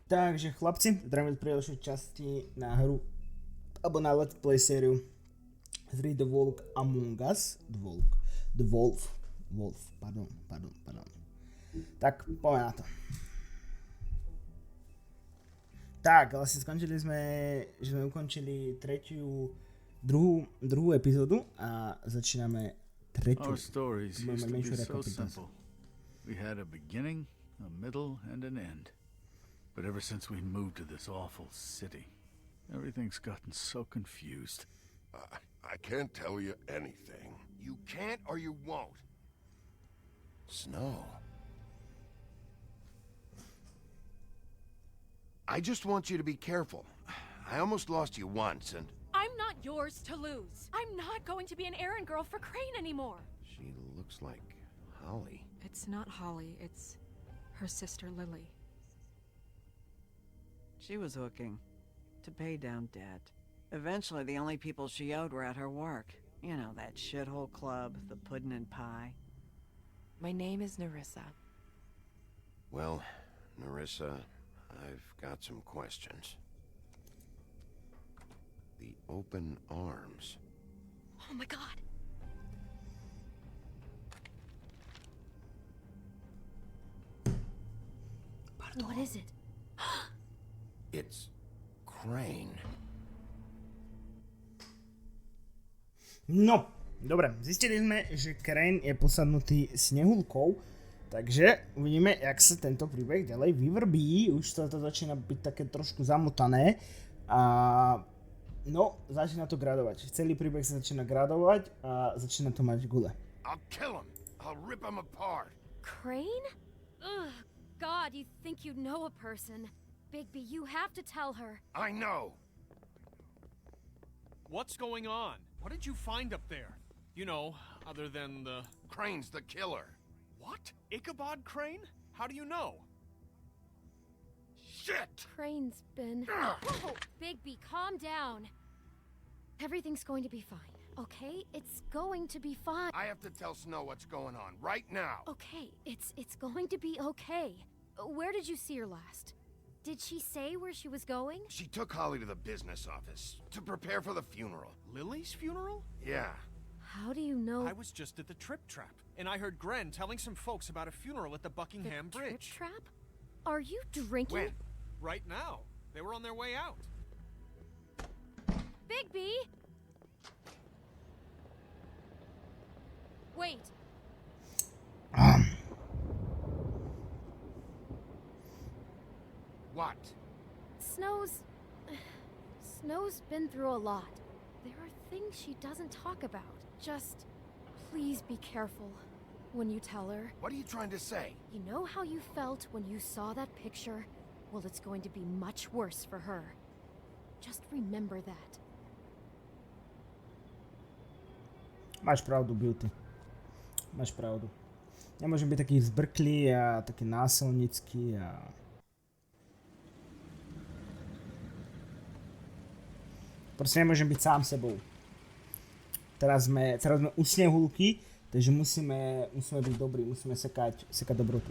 Takže chlapci, zdravím pri ďalšej časti na hru, alebo na let's play sériu z hry The Walk Among Us. The Wolf, pardon. Tak, poďme na to. Tak, vlastne skončili sme, že sme ukončili druhú epizódu a začíname tretiu. Our stories used to be so simple. We had a beginning, a middle, and an end. But ever since we moved to this awful city, everything's gotten so confused. I can't tell you anything. You can't or you won't. Snow. I just want you to be careful. I almost lost you once, and... I'm not yours to lose. I'm not going to be an errand girl for Crane anymore. She looks like Holly. It's not Holly, it's her sister Lily. She was hooking to pay down debt. Eventually, the only people she owed were at her work. You know, that shithole club, the Puddin' and Pie. My name is Nerissa. Well, Nerissa, I've got some questions. The open arms. Oh my god. What is it? It's Crane. No, dobre, zistili sme, že Crane je posadnutý snehulkou, takže uvidíme, jak sa tento príbeh ďalej vyvrbí. Už to začína byť také trošku zamotané a no, začína to gradovať. Celý príbeh sa začína gradovať a začína to mať gule. I'll kill him. I'll rip him apart. Crane? Ugh, God, you think you know a person. Bigby, you have to tell her. I know. What's going on? What did you find up there? You know, other than the... Crane's the killer. What? Ichabod Crane? How do you know? Shit! Crane's been... Whoa! Bigby, calm down. Everything's going to be fine, okay? It's going to be fine. I have to tell Snow what's going on right now. Okay, it's going to be okay. Where did you see her last? Did she say where she was going? She took Holly to the business office to prepare for the funeral. Lily's funeral? Yeah. How do you know? I was just at the Trip Trap, and I heard Gren telling some folks about a funeral at the Buckingham the Bridge. Trip Trap? Are you drinking? When? Right now. They were on their way out. Bigby! Wait. What? Snow's been through a lot. There are things she doesn't talk about. Just please be careful when you tell her. What are you trying to say? You know how you felt when you saw that picture? Well, it's going to be much worse for her. Just remember that. Máš pravdu, Beauty. Máš pravdu. Nemôžem byť taký zbrklý a taký násilnický a... Proste nemôžem byť sám sebou. Teraz sme u snehulky, takže musíme byť dobrí, musíme sekať dobrotu.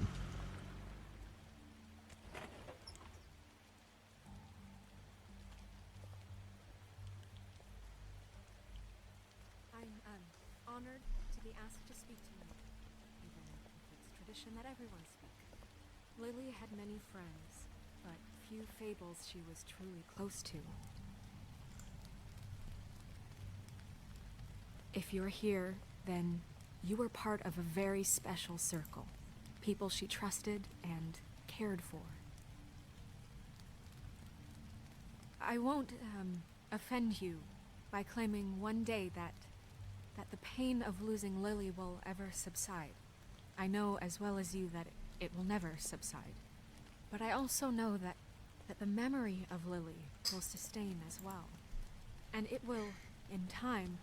I'm honored to be asked to speak to you, even if it's tradition that everyone speak. Lily had many friends, but few fables she was truly close to. If you're here, then you were part of a very special circle. People she trusted and cared for. I won't offend you by claiming one day that the pain of losing Lily will ever subside. I know as well as you that it will never subside. But I also know that the memory of Lily will sustain as well. And it will, in time,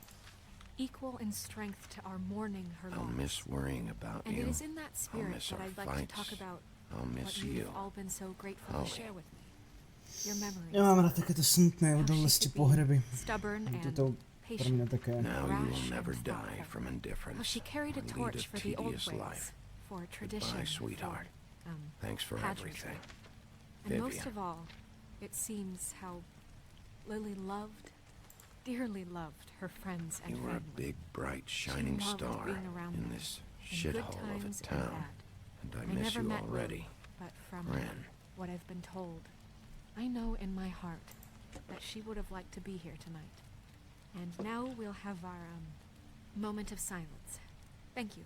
equal in strength to our mourning her loss. I'll miss worrying about and you. it is in that spirit that I'd like to talk about what you've all been so grateful to share with me. Your memories. Ja mám rád takéto smutné udalosti pohreby. Stubborn and pre mňa také... Now you will never die from indifference. How she carried a torch for the old ways, for tradition, Goodbye, sweetheart. Thanks for everything. And most Vivian. of all, it seems how Lily loved, dearly loved her friends and You were family. a big, bright, She shining loved star being around in them, this in good shithole of times a and town. bad. And I I miss never you met already. Lily, but from Gran. what I've been told, I know in my heart that she would have liked to be here tonight. And now we'll have our, moment of silence. Thank you.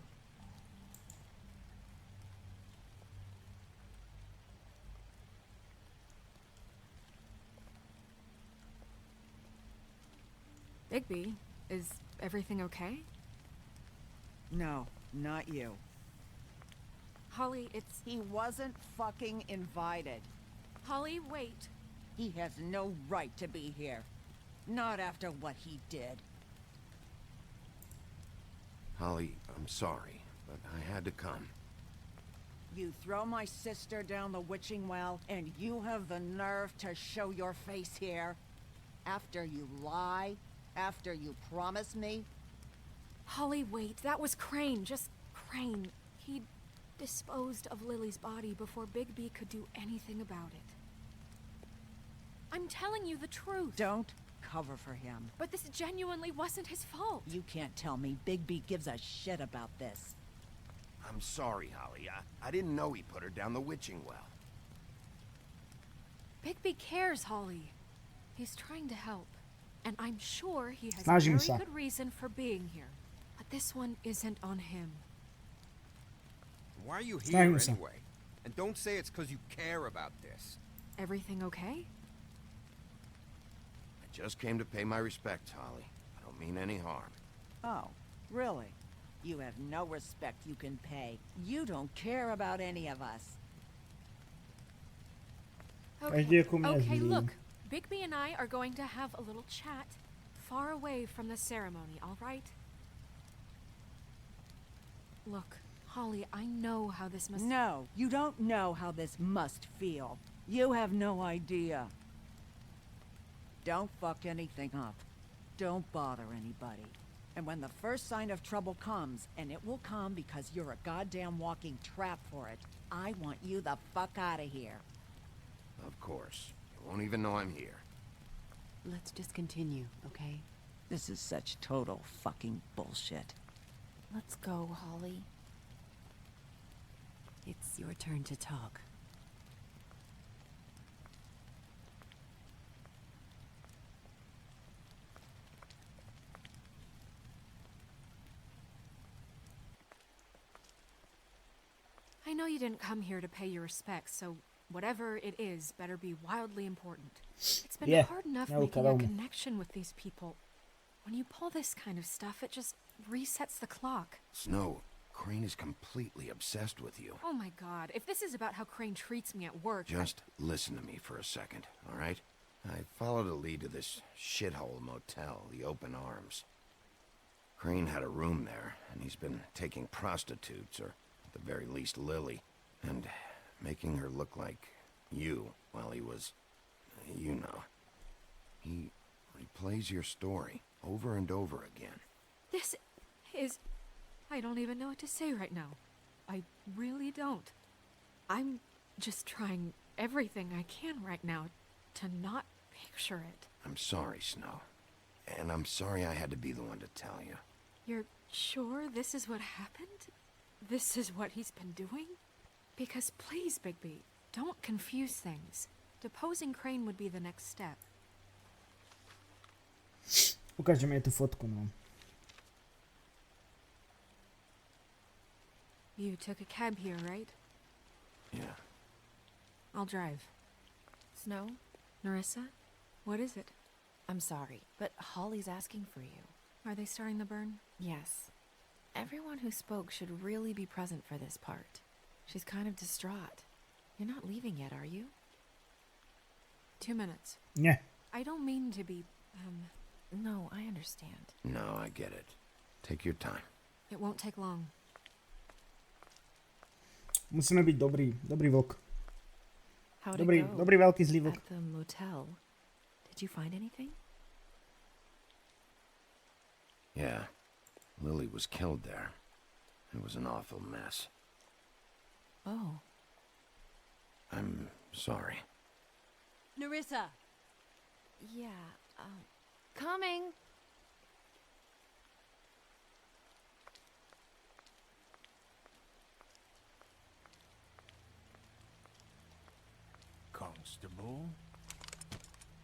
Bigby, is everything okay? No, not you. Holly, it's... He wasn't fucking invited. Holly, wait. He has no right to be here. Not after what he did. Holly, I'm sorry, but I had to come. You throw my sister down the witching well, and you have the nerve to show your face here? After you lie? After you promise me? Holly, wait. That was Crane. Just Crane. He disposed of Lily's body before Bigby could do anything about it. I'm telling you the truth. Don't cover for him. But this genuinely wasn't his fault. You can't tell me Bigby gives a shit about this. I'm sorry, Holly. I didn't know he put her down the witching well. Bigby cares, Holly. He's trying to help. And I'm sure he has a Snažím very sa. good reason for being here. But this one isn't on him. Why are you here Snažím sa. anyway? And don't say it's because you care about this. Everything okay? I just came to pay my respects, Holly. I don't mean any harm. Oh, really? You have no respect you can pay. You don't care about any of us. Každý jako mě Okay, zlý. look. Bigby and I are going to have a little chat far away from the ceremony, all right? Look, Holly, I know how this must... No, you don't know how this must feel. You have no idea. Don't fuck anything up. Don't bother anybody. And when the first sign of trouble comes, and it will come because you're a goddamn walking trap for it, I want you the fuck out of here. Of course. You won't even know I'm here. Let's just continue, okay? This is such total fucking bullshit. Let's go, Holly. It's your turn to talk. I know you didn't come here to pay your respects, so whatever it is better be wildly important. It's been Yeah, hard enough no, making a Kalom. connection with these people. When you pull this kind of stuff, it just resets the clock. Snow, Crane is completely obsessed with you. Oh my god, if this is about how Crane treats me at work... Just listen to me for a second, all right? I followed a lead to this shithole motel, the Open Arms. Crane had a room there, and he's been taking prostitutes, or at the very least Lily, and making her look like you while he was, you know. He replays your story over and over again. This is... I don't even know what to say right now. I really don't. I'm just trying everything I can right now to not picture it. I'm sorry, Snow. And I'm sorry I had to be the one to tell you. You're sure this is what happened? This is what he's been doing? Because please, Bigby, don't confuse things. Deposing Crane would be the next step. Ukážeme jej tú fotku, no. You took a cab here, right? Yeah. I'll drive. Snow, Narissa? What is it? I'm sorry, but Holly's asking for you. Are they starting the burn? Yes. Everyone who spoke should really be present for this part. She's kind of distraught. You're not leaving yet, are you? 2 minutes. Nie. I don't mean to be, No, I understand. No, I get it. Take your time. it won't take long. Musíme byť dobrý, dobrý vlk. How'd Dobrý, it go? dobrý veľký zlý vlk. At the motel. Did you find anything? Yeah. Lily was killed there. It was an awful mess. Oh, I'm sorry. Nerissa! Yeah, coming. Constable?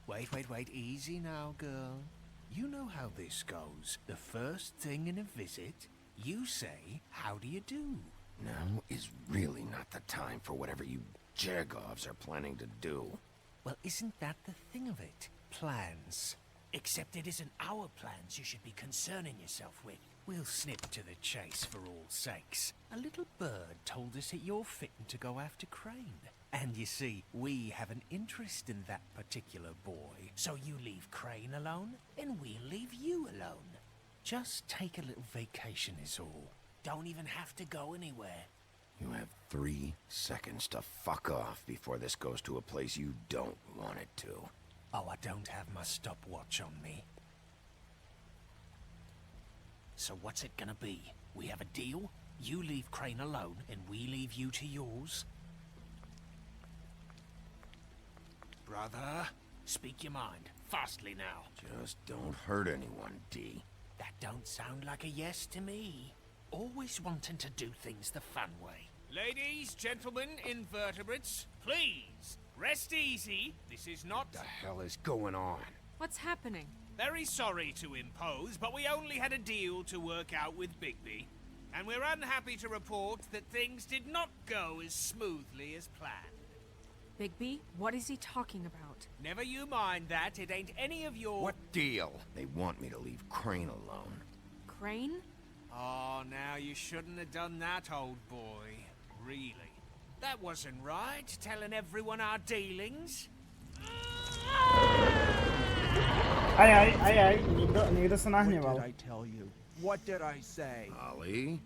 Wait, easy now, girl. You know how this goes. The first thing in a visit, you say, how do you do? Now is really not the time for whatever you Jergovs are planning to do. Well, isn't that the thing of it? Plans. Except it isn't our plans you should be concerning yourself with. We'll snip to the chase for all sakes. A little bird told us that you're fitting to go after Crane. And you see, we have an interest in that particular boy. So you leave Crane alone, and we'll leave you alone. Just take a little vacation is all. Don't even have to go anywhere. You have 3 seconds to fuck off before this goes to a place you don't want it to. Oh, I don't have my stopwatch on me. So what's it gonna be? We have a deal? You leave Crane alone, and we leave you to yours? Brother, speak your mind. Fastly now. Just don't hurt anyone, D. That don't sound like a yes to me. Always wanting to do things the fun way. Ladies, gentlemen, invertebrates, please, rest easy. This is not... What the hell is going on? What's happening? Very sorry to impose, but we only had a deal to work out with Bigby. And we're unhappy to report that things did not go as smoothly as planned. Bigby, what is he talking about? Never you mind that, it ain't any of your... What deal? They want me to leave Crane alone. Crane? Oh, now you shouldn't have done that, old boy. Really. That wasn't right, telling everyone our dealings. Aj, niekto sa nahneval. What did I tell you? What did I say? Ollie?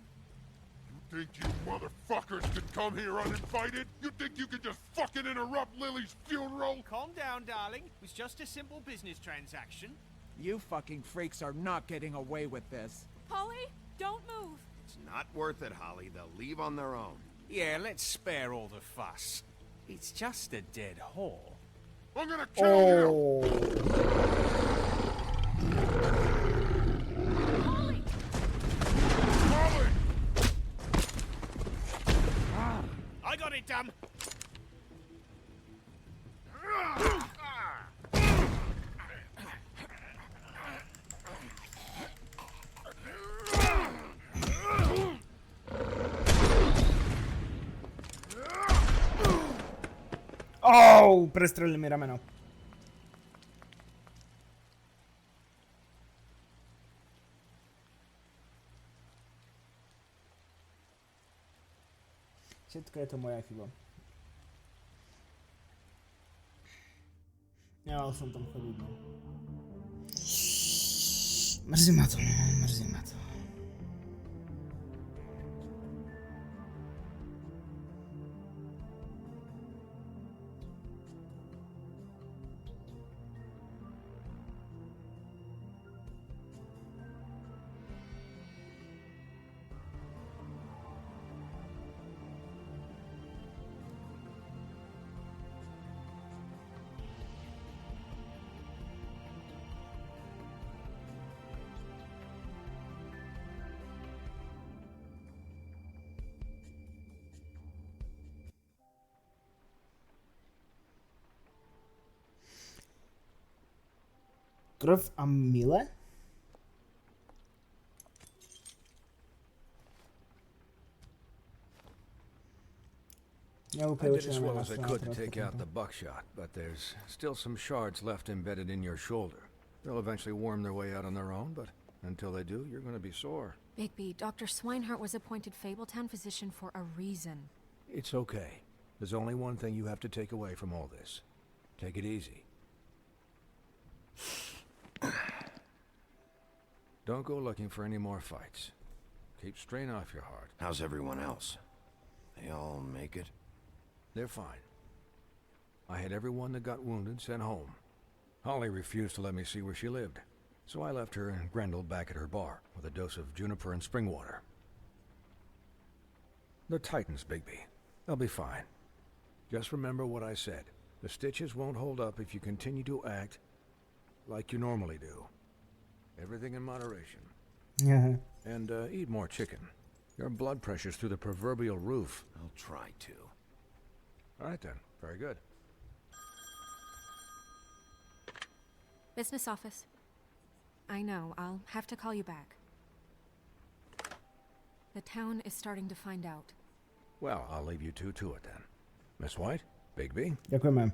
You think you motherfuckers could come here uninvited? You think you could just fucking interrupt Lily's funeral? Calm down, darling. It was just a simple business transaction. You fucking freaks are not getting away with this. Polly, don't move. It's not worth it, Holly. They'll leave on their own. Yeah, let's spare all the fuss. It's just a dead whore. I'm gonna kill you! Polly! Holly! I got it, dumb. Oh, prestrelili mi rameno. Všetko je to moja chyba. Nemal som tam chodiť, no. Mrzí ma to, no, mrzí ma to. Krv a mile? I did as well as I could to take out the buckshot, but there's still some shards left embedded in your shoulder. They'll eventually worm their way out on their own, but until they do, you're going to be sore. Bigby, Dr. Swinehart was appointed Fabletown physician for a reason. It's okay. There's only one thing you have to take away from all this. Take it easy. Don't go looking for any more fights. Keep strain off your heart. How's everyone else? They all make it? They're fine. I had everyone that got wounded sent home. Holly refused to let me see where she lived, so I left her and Grendel back at her bar with a dose of juniper and spring water. They're Titans, Bigby. They'll be fine. Just remember what I said. The stitches won't hold up if you continue to act like you normally do. Everything in moderation. Yeah. And eat more chicken. Your blood pressure's through the proverbial roof. I'll try to. All right then. Very good. Business office. I know, I'll have to call you back. The town is starting to find out. Well, I'll leave you two to it then. Miss White? Bigby? Ďakujeme.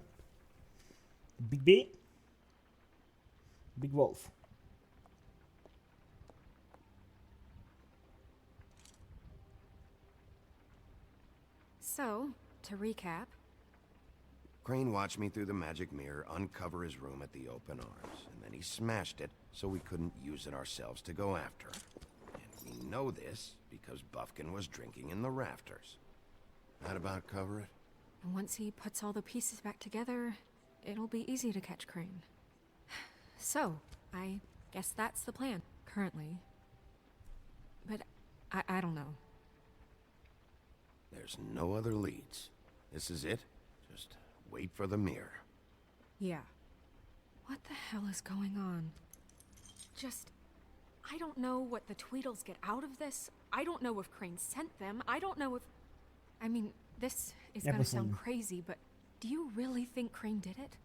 Big B? Big Wolf. So, to recap. Crane watched me through the magic mirror uncover his room at the open arms, and then he smashed it so we couldn't use it ourselves to go after him. And we know this because Buffkin was drinking in the rafters. That about cover it? And once he puts all the pieces back together, it'll be easy to catch Crane. So, I guess that's the plan, currently. But I don't know. There's no other leads. This is it. Just wait for the mirror. Yeah. What the hell is going on? I don't know what the Tweedles get out of this. I don't know if Crane sent them. I don't know if... I mean, this is gonna sound crazy, but do you really think Crane did it?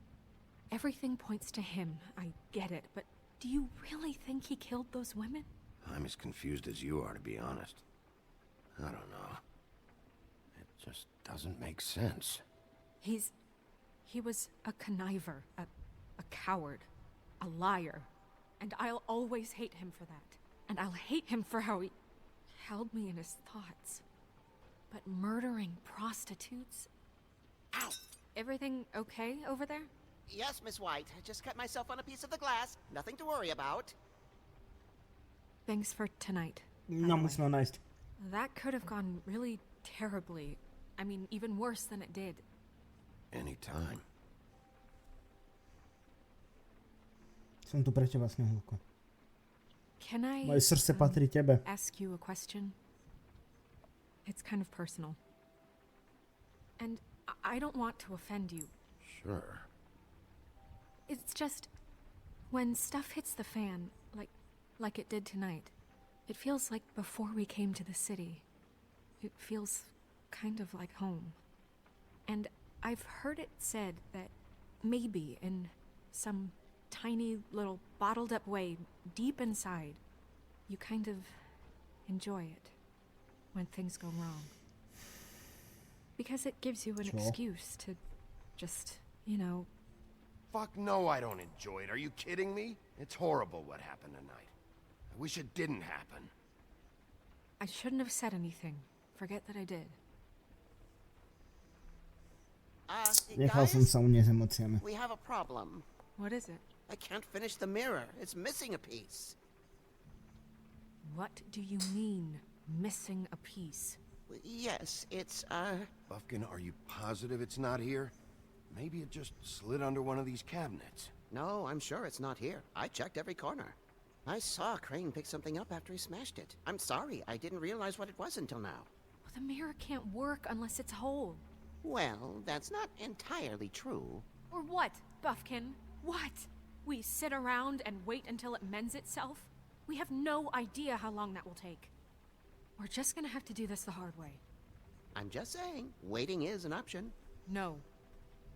Everything points to him, I get it, but do you really think he killed those women? I'm as confused as you are, to be honest. I don't know. It just doesn't make sense. He was a conniver, a coward, a liar, and I'll always hate him for that. And I'll hate him for how he held me in his thoughts. But murdering prostitutes? Ow! Everything okay over there? Yes, Miss White. I just cut myself on a piece of the glass. Nothing to worry about. Thanks for tonight. No, musíme nájsť. That could have gone really terribly. I mean, even worse than it did. Anytime. Som tu pre teba, Snehuľko. Can I Moje srdce patrí tebe. ask you a question? It's kind of personal. And I don't want to offend you. Sure. It's just, when stuff hits the fan, like it did tonight, it feels like before we came to the city. It feels kind of like home. And I've heard it said that maybe in some tiny little bottled up way, deep inside, you kind of enjoy it when things go wrong. Because it gives you an excuse to just, you know... Fuck no, I don't enjoy it. Are you kidding me? It's horrible what happened tonight. I wish it didn't happen. I shouldn't have said anything. Forget that I did. Nechal som sa uniesť emóciami. We have a problem. What is it? I can't finish the mirror. It's missing a piece. What do you mean, missing a piece? Yes, it's, Buffkin, are you positive it's not here? Maybe it just slid under one of these cabinets. No, I'm sure it's not here. I checked every corner. I saw Crane pick something up after he smashed it. I'm sorry, I didn't realize what it was until now. Well, the mirror can't work unless it's whole. Well, that's not entirely true. Or what, Buffkin? What? We sit around and wait until it mends itself? We have no idea how long that will take. We're just gonna have to do this the hard way. I'm just saying, waiting is an option. No.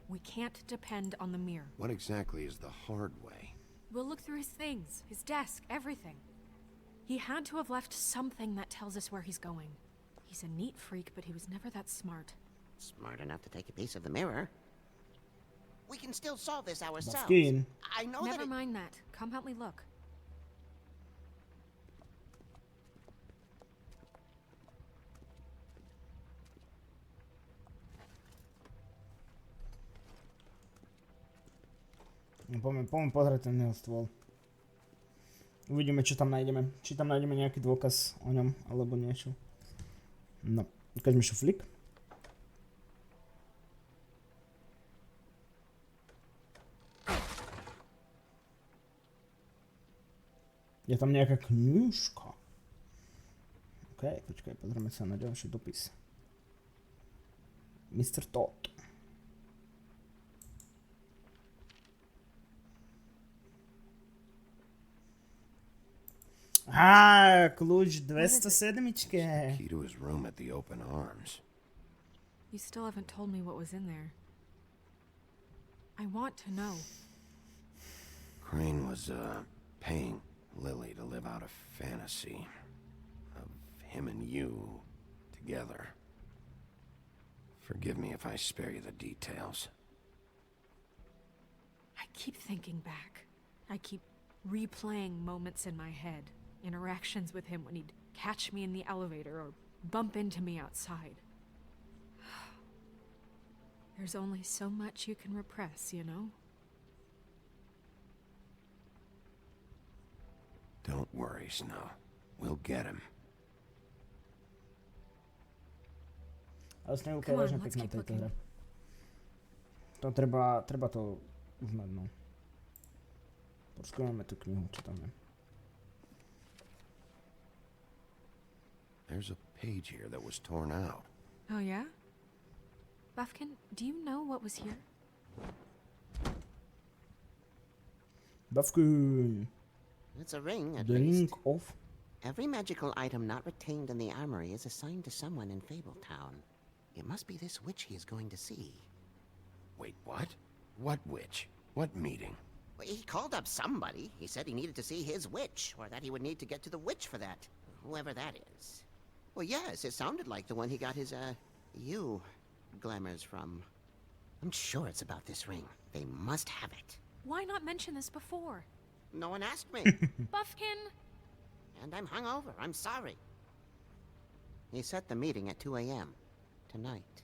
We can't depend on the mirror. What exactly is the hard way? We'll look through his things, his desk, everything. He had to have left something that tells us where he's going. He's a neat freak, but he was never that smart. Smart enough to take a piece of the mirror. We can still solve this ourselves. Buffkin. I know Never mind that. Come help me look. Poďme pozrieť ten jeho stôl. Uvidíme, čo tam nájdeme. Či tam nájdeme nejaký dôkaz o ňom, alebo niečo. No, ukážme šuflík. Je tam nejaká knižka. OK, počkaj, pozrieme sa na ďalší dopis. Mr. Todd. Aha, kľúč 207. Key to his room at the open arms. You still haven't told me what was in there. I want to know. Crane was, paying Lily to live out a fantasy of him and you together. Forgive me if I spare you the details. I keep thinking back. I keep replaying moments in my head. Interactions with him when he'd catch me in the elevator or bump into me outside. There's only so much you can repress, you know? Don't worry, Snow. We'll get him. Ale s ňou vážne pekná tejto hre. To treba to uznať, no. Poskúmame tú knihu, čo tam je. There's a page here that was torn out. Oh, yeah? Buffkin, do you know what was here? Buffkin! It's a ring, at The ring least. of... Every magical item not retained in the armory is assigned to someone in Fabletown. It must be this witch he is going to see. Wait, what? What witch? What meeting? Well, he called up somebody. He said he needed to see his witch, or that he would need to get to the witch for that. Whoever that is. Well, yes, it sounded like the one he got his, glamours from. I'm sure it's about this ring. They must have it. Why not mention this before? No one asked me. Buffkin! And I'm hungover. I'm sorry. He set the meeting at 2 a.m. tonight.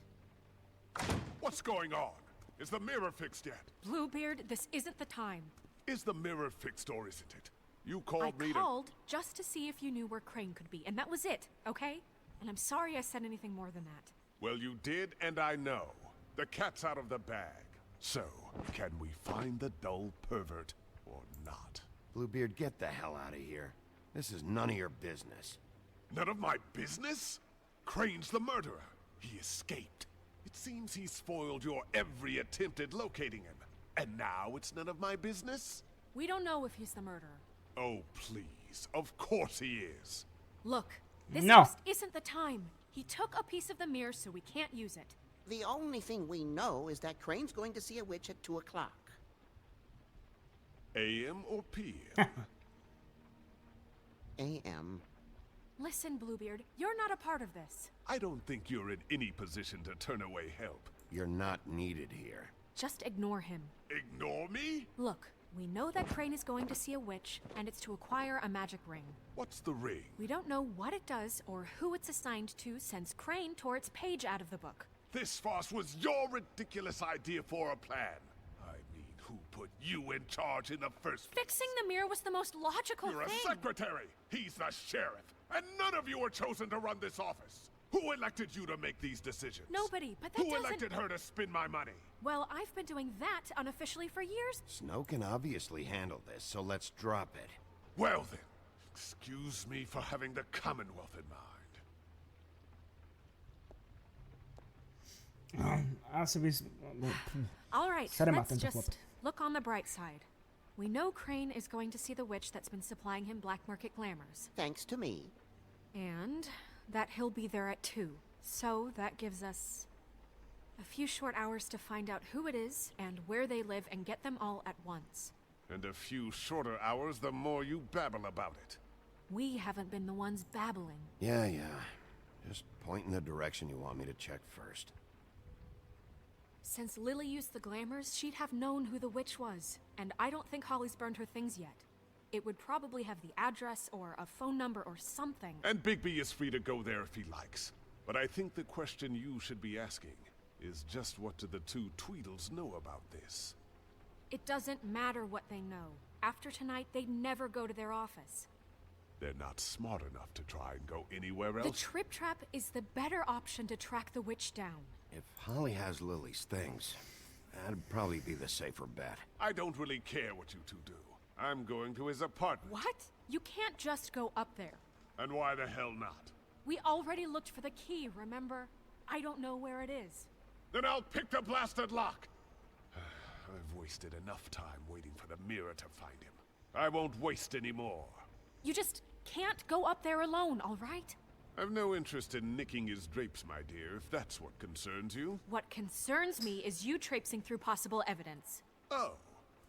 What's going on? Is the mirror fixed yet? Bluebeard, this isn't the time. Is the mirror fixed or isn't it? You called me I called just to see if you knew where Crane could be, and that was it, okay? And I'm sorry I said anything more than that. Well, you did, and I know. The cat's out of the bag. So, can we find the dull pervert or not? Bluebeard, get the hell out of here. This is none of your business. None of my business? Crane's the murderer. He escaped. It seems he spoiled your every attempt at locating him. And now it's none of my business? We don't know if he's the murderer. Oh, please. Of course he is. Look, this No. just isn't the time. He took a piece of the mirror, so we can't use it. The only thing we know is that Crane's going to see a witch at 2 o'clock. AM or PM? A.M. Listen, Bluebeard, you're not a part of this. I don't think you're in any position to turn away help. You're not needed here. Just ignore him. Ignore me? Look, we know that Crane is going to see a witch, and it's to acquire a magic ring. What's the ring? We don't know what it does or who it's assigned to since Crane tore its page out of the book. This farce was your ridiculous idea for a plan. I mean, who put you in charge in the first place? Fixing the mirror was the most logical You're thing. a secretary. He's the sheriff. And none of you were chosen to run this office. Who elected you to make these decisions? Nobody, but that Who doesn't... elected her to spend my money? Well, I've been doing that unofficially for years. Snow can obviously handle this, so let's drop it. Well then, excuse me for having the Commonwealth in mind. Asi by... All right, Sere ma let's tento chlap. just look on the bright side. We know Crane is going to see the witch that's been supplying him black market glamours. Thanks to me. And that he'll be there at 2. So that gives us a few short hours to find out who it is and where they live and get them all at once. And a few shorter hours the more you babble about it. We haven't been the ones babbling. Yeah. Just point in the direction you want me to check first. Since Lily used the glamours, she'd have known who the witch was. And I don't think Holly's burned her things yet. It would probably have the address or a phone number or something. And Bigby is free to go there if he likes. But I think the question you should be asking is just what do the two Tweedles know about this? It doesn't matter what they know. After tonight, they'd never go to their office. They're not smart enough to try and go anywhere else. The Trip Trap is the better option to track the witch down. If Holly has Lily's things, that'd probably be the safer bet. I don't really care what you two do. I'm going to his apartment. What? You can't just go up there. And why the hell not? We already looked for the key, remember? I don't know where it is. Then I'll pick the blasted lock. I've wasted enough time waiting for the mirror to find him. I won't waste any more. You just can't go up there alone, all right? I've no interest in nicking his drapes, my dear, if that's what concerns you. What concerns me is you traipsing through possible evidence. Oh,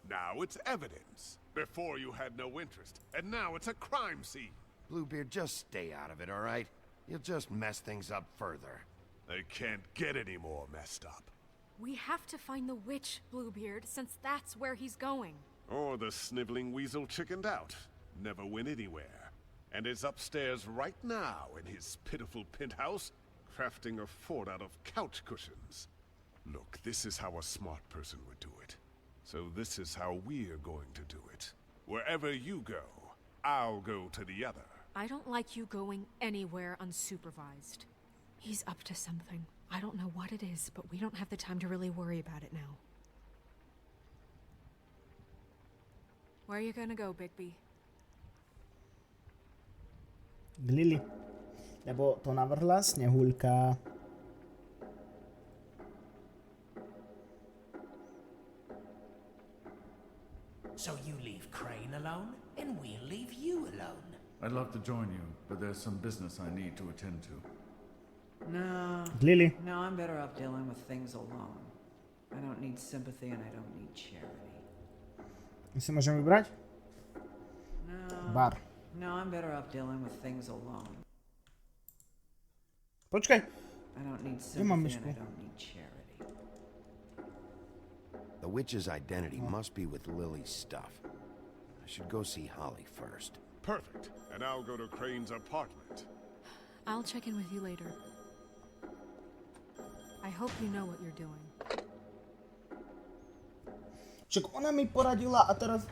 now it's evidence. Before you had no interest, and now it's a crime scene. Bluebeard, just stay out of it, all right? You'll just mess things up further. They can't get any more messed up. We have to find the witch, Bluebeard, since that's where he's going. Or the sniveling weasel chickened out. Never went anywhere. And is upstairs right now in his pitiful penthouse, crafting a fort out of couch cushions. Look, this is how a smart person would do it. So this is how we're going to do it. Wherever you go, I'll go to the other. I don't like you going anywhere unsupervised. He's up to something. I don't know what it is, but we don't have the time to really worry about it now. Where are you gonna go, Bigby? K Lily. Lebo to navrhla Sněhulka. So you leave Crane alone, and we'll leave you alone. I'd love to join you, but there's some business I need to attend to. No. Lily. No, I'm better off dealing with things alone. I don't need sympathy and I don't need charity. My si môžem vybrať? No. Bar. No, I'm better off dealing with things alone. Počkaj. I don't need Nemám sympathy and myšku. I don't need charity. The witch's identity must be with Lily's stuff. I should go see Holly first. Perfect. And I'll go to Crane's apartment. I'll check in with you later. I hope you know what you're doing. Čak ona mi poradila a teraz...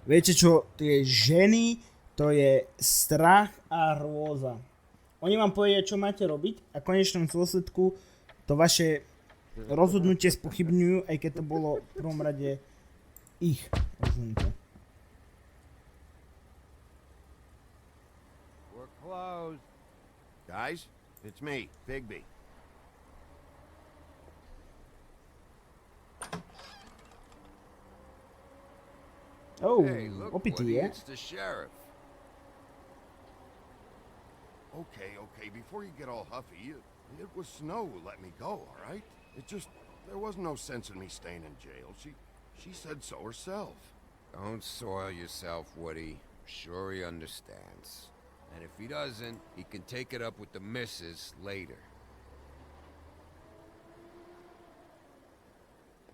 Viete čo, tie ženy, to je strach a hrôza. Oni vám povedia, čo máte robiť a v konečnom dôsledku to vaše rozhodnutie spochybňujú, aj keď to bolo v prvom rade ich rozhodnutie. We're closed. Guys, it's me, Bigby. Oh, hey, look, opitý Woody, je. it's the sheriff. Okay, before you get all huffy, it was Snow who let me go, all right? It just, there was no sense in me staying in jail. She said so herself. Don't soil yourself, Woody. I'm sure he understands. And if he doesn't, he can take it up with the missus later.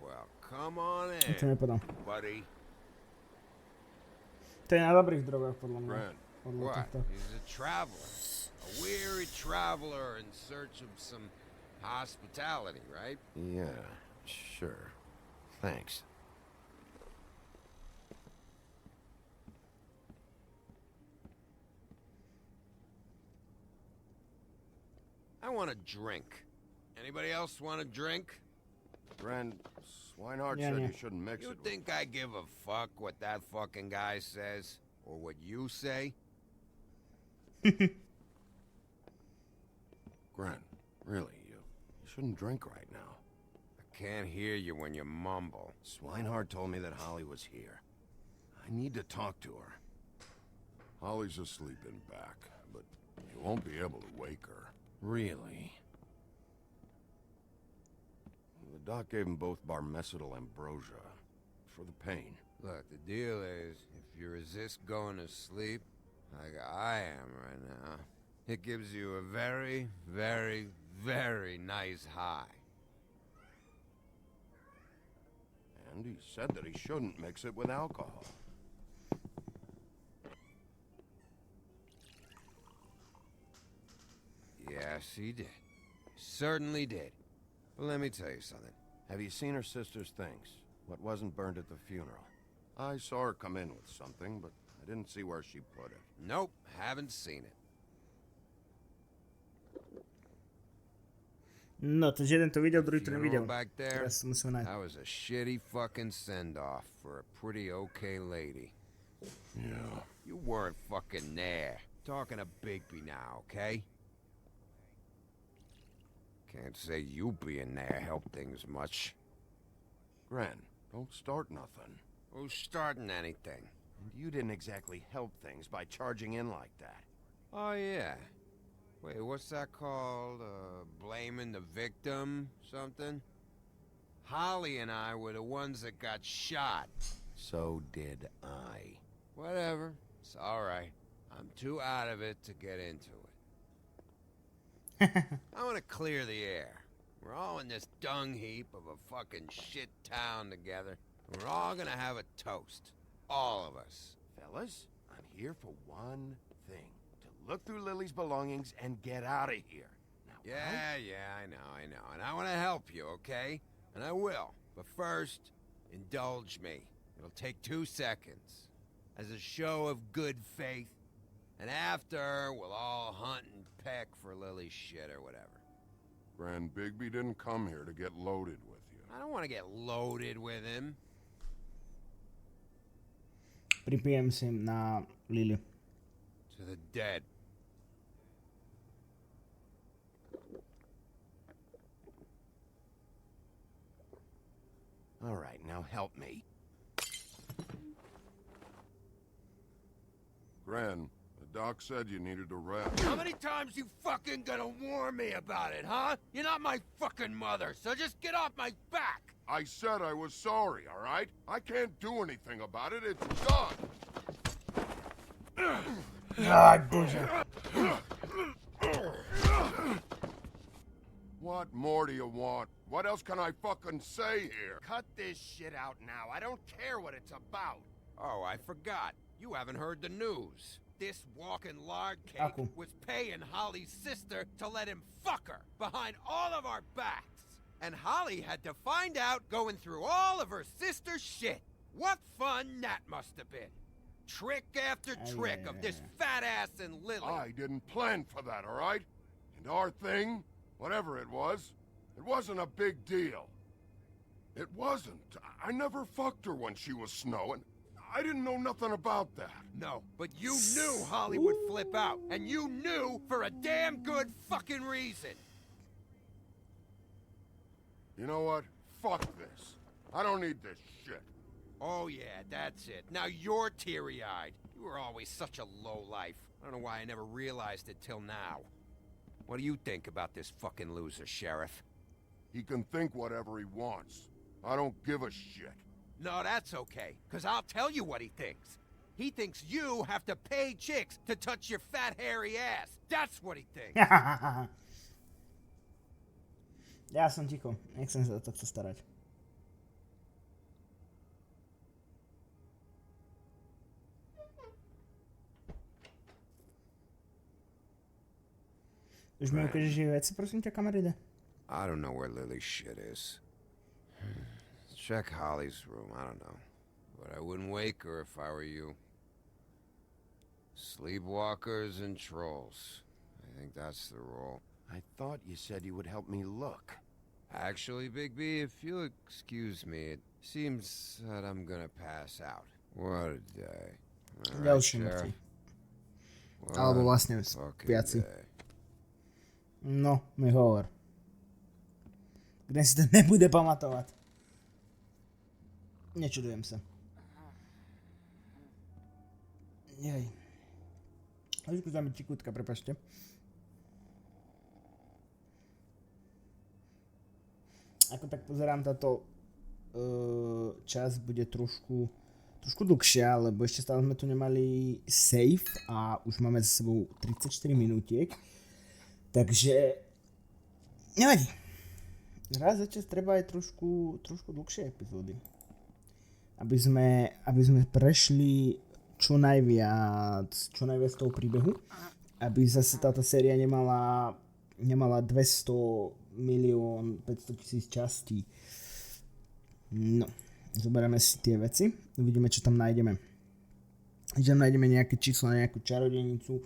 Well, come on in, To nepadám. buddy. To je na dobrých drogách, podľa mňa. Brent, Podľa what? tohto. He's a traveler. A weary traveler in search of some hospitality, right? Yeah, sure. Thanks. I want a drink. Anybody else want a drink? Brent, Swinehart Yeah, said yeah. you shouldn't mix You it think I give a fuck what that fucking guy says? Or what you say? Brent, really, you shouldn't drink right now. I can't hear you when you mumble. Swinehart told me that Holly was here. I need to talk to her. Holly's asleep in back, but you won't be able to wake her. Really? The doc gave them both barmecidal ambrosia for the pain. Look, the deal is, if you resist going to sleep, like I am right now, it gives you a very, very, very nice high. And he said that he shouldn't mix it with alcohol. Yes, he did. Certainly did. But let me tell you something. Have you seen her sister's things? What wasn't burned at the funeral? I saw her come in with something, but I didn't see where she put it. Nope, haven't seen it. No, takže jeden to videl, druhý to Funeral nevidel. back there, Teraz to musíme nájsť. that was a shitty fucking send-off for a pretty okay lady. Yeah. You weren't fucking there. Talking to Bigby now, okay? Can't say you being there helped things much. Gren, don't start nothing. Who's starting anything? And you didn't exactly help things by charging in like that. Oh, yeah. Wait, what's that called? Blaming the victim? Something? Holly and I were the ones that got shot. So did I. Whatever. It's alright. I'm too out of it to get into it. I want to clear the air. We're all in this dung heap of a fucking shit town together. We're all gonna have a toast. All of us. Fellas, I'm here for one thing. To look through Lily's belongings and get out of here. Now, Yeah, I know. And I want to help you, okay? And I will. But first, indulge me. It'll take 2 seconds. As a show of good faith. And after, we'll all hunt and peck for Lily's shit or whatever. Grand Bigby didn't come here to get loaded with you. I don't want to get loaded with him. Pripijem si na Lily. To the dead. All right, now help me. Gran, the doc said you needed a rest. How many times you fucking gonna warn me about it, huh? You're not my fucking mother, so just get off my back! I said I was sorry, all right? I can't do anything about it. It's done. What more do you want? What else can I fucking say here? Cut this shit out now. I don't care what it's about. Oh, I forgot. You haven't heard the news. This walking lard cake was paying Holly's sister to let him fuck her behind all of our backs. And Holly had to find out going through all of her sister's shit. What fun that must have been. Trick after trick of this fat ass and Lily. I didn't plan for that, all right? And our thing, whatever it wasn't a big deal. It wasn't. I never fucked her when she was snowing. I didn't know nothing about that. No, but you knew Holly would flip out. And you knew for a damn good fucking reason. You know what? Fuck this. I don't need this shit. Oh yeah, that's it. Now you're teary-eyed. You were always such a lowlife. I don't know why I never realized it till now. What do you think about this fucking loser, Sheriff? He can think whatever he wants. I don't give a shit. No, that's okay, because I'll tell you what he thinks. He thinks you have to pay chicks to touch your fat, hairy ass. That's what he thinks. Ja som ticho, nechcem sa o to starať. Už mi ukážeš jej veci, prosím ťa, kamaride? I don't know where Lily's shit is. Check Holly's room, I don't know. But I wouldn't wake her if I were you. Sleepwalkers and trolls. I think that's the rule. I thought you said you would help me look. Actually, Bigby, if you'll excuse me, it seems that I'm gonna pass out. What a day. Ďalší mŕtvy. Alebo vlastne viaci. No, mi hovor. Kde si to nebude pamatovať? Nečudujem sa. Jej. Trošku tam je čikutka, prepáčte. Ako tak pozerám, táto časť bude trošku dlhšia, lebo ešte stále sme tu nemali save a už máme za sebou 34 minútiek. Takže nevadí. Raz za čas treba aj trošku dlhšie epizódy. Aby sme prešli čo najviac toho príbehu. Aby zase táto séria nemala 200 500 000 častí. No, zoberieme si tie veci, uvidíme, čo tam nájdeme. Že tam nájdeme nejaké číslo na nejakú čarodejnicu,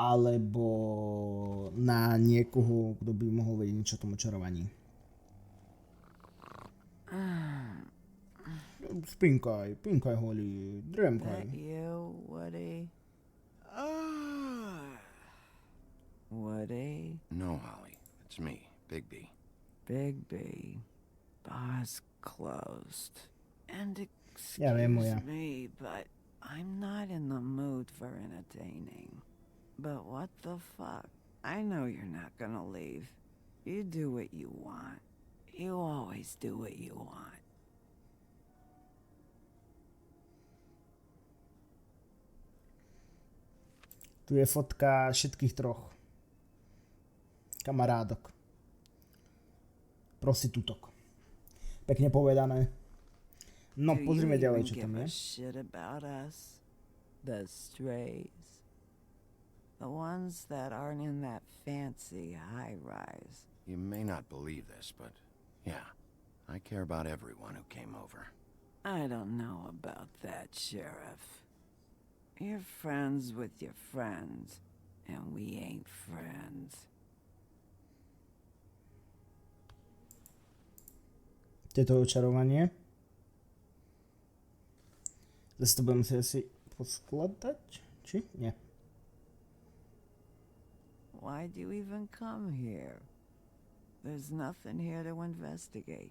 alebo na niekoho, kto by mohol vedieť niečo o tom očarovaní. Spinkaj, Holly, dremkaj. That you, Woody? Woody? No, Holly, it's me. Bigby. Bigby. Bar's closed. And excuse Ja viem, moja. me, but I'm not in the mood for entertaining. But what the fuck? I know you're not gonna leave. You do what you want. You always do what you want. Tu je fotka všetkých troch kamarádok. Prostitútok. Pekne povedané. No, pozrime ďalej, čo tam je. Shit about us? The strays. The ones that aren't in that fancy high-rise. You may not believe this, but yeah, I care about everyone who came over. I don't know about that, Sheriff. You're friends with your friends, and we ain't friends. Tieto očarovanie. Zase to budem si asi poskladať? Či? Nie. Why'd you even come here? There's nothing here to investigate.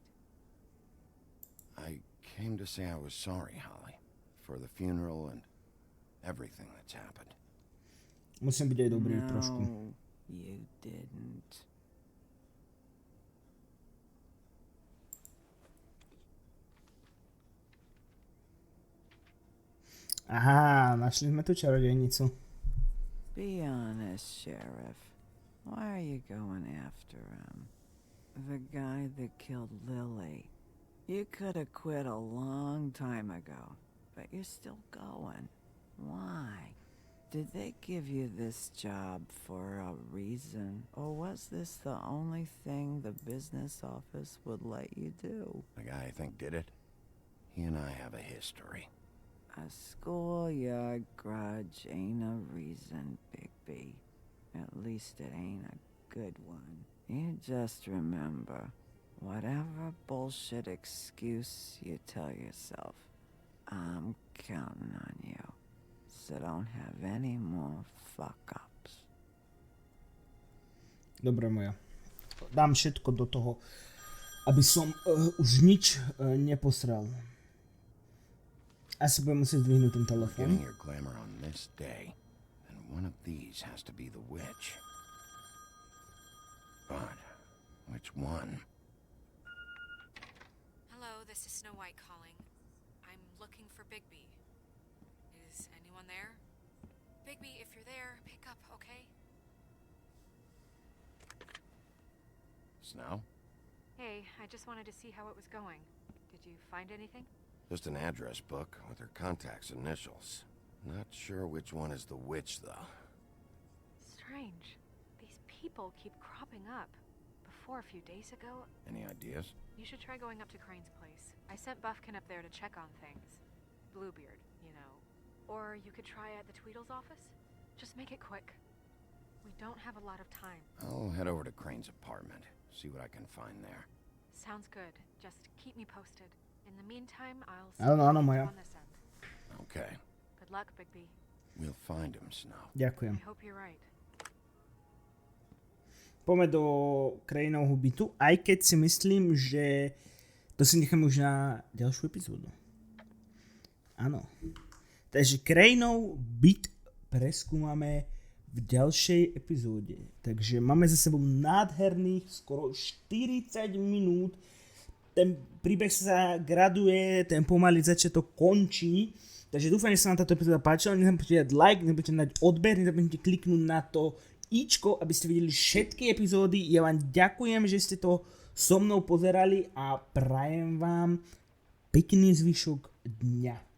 I came to say I was sorry, Holly, for the funeral and everything that's happened. Musím byť aj dobrý trošku. No, you didn't. Aha, našli sme tu čarodejnicu. Be honest, Sheriff. Why are you going after him? The guy that killed Lily. You could have quit a long time ago, but you're still going. Why? Did they give you this job for a reason? Or was this the only thing the business office would let you do? The guy I think did it, he and I have a history. A schoolyard grudge ain't a reason, Bigby. At least it ain't a good one. You just remember, whatever bullshit excuse you tell yourself, I'm counting on you. So don't have any more fuck-ups. Dobre moja. Dám všetko do toho, aby som už nič neposral. Asi budem musieť zdvihnúť ten telefón. Getting your glamour on this day, and one of these has to be the witch. But which one? Hello, this is Snow White calling. I'm looking for Bigby. Is anyone there? Bigby, if you're there, pick up, okay? Snow? Hey, I just wanted to see how it was going. Did you find anything? Just an address book with her contact's initials. Not sure which one is the witch, though. Strange. These people keep cropping up. Before a few days ago... Any ideas? You should try going up to Crane's place. I sent Buffkin up there to check on things. Bluebeard, you know. Or you could try at the Tweedle's office. Just make it quick. We don't have a lot of time. I'll head over to Crane's apartment, see what I can find there. Sounds good. Just keep me posted. In the meantime, I'll see Áno, moja. on this end. Okay. Good luck, Bigby. We'll find him, Snow. Ďakujem. I hope you're right. Poďme do Craneovho bytu, aj keď si myslím, že to si necháme už na ďalšiu epizódu. Áno. Takže Craneov byt preskúmame v ďalšej epizóde. Takže máme za sebou nádherných skoro 40 minút. Ten príbeh sa graduje, ten pomaly začiatok končí. Takže dúfam, že sa vám táto epizóda páčila. Nezabudnite dať like, nezabudnite dať odber, nezabudnite kliknúť na to ičko, aby ste videli všetky epizódy. Ja vám ďakujem, že ste to so mnou pozerali a prajem vám pekný zvyšok dňa.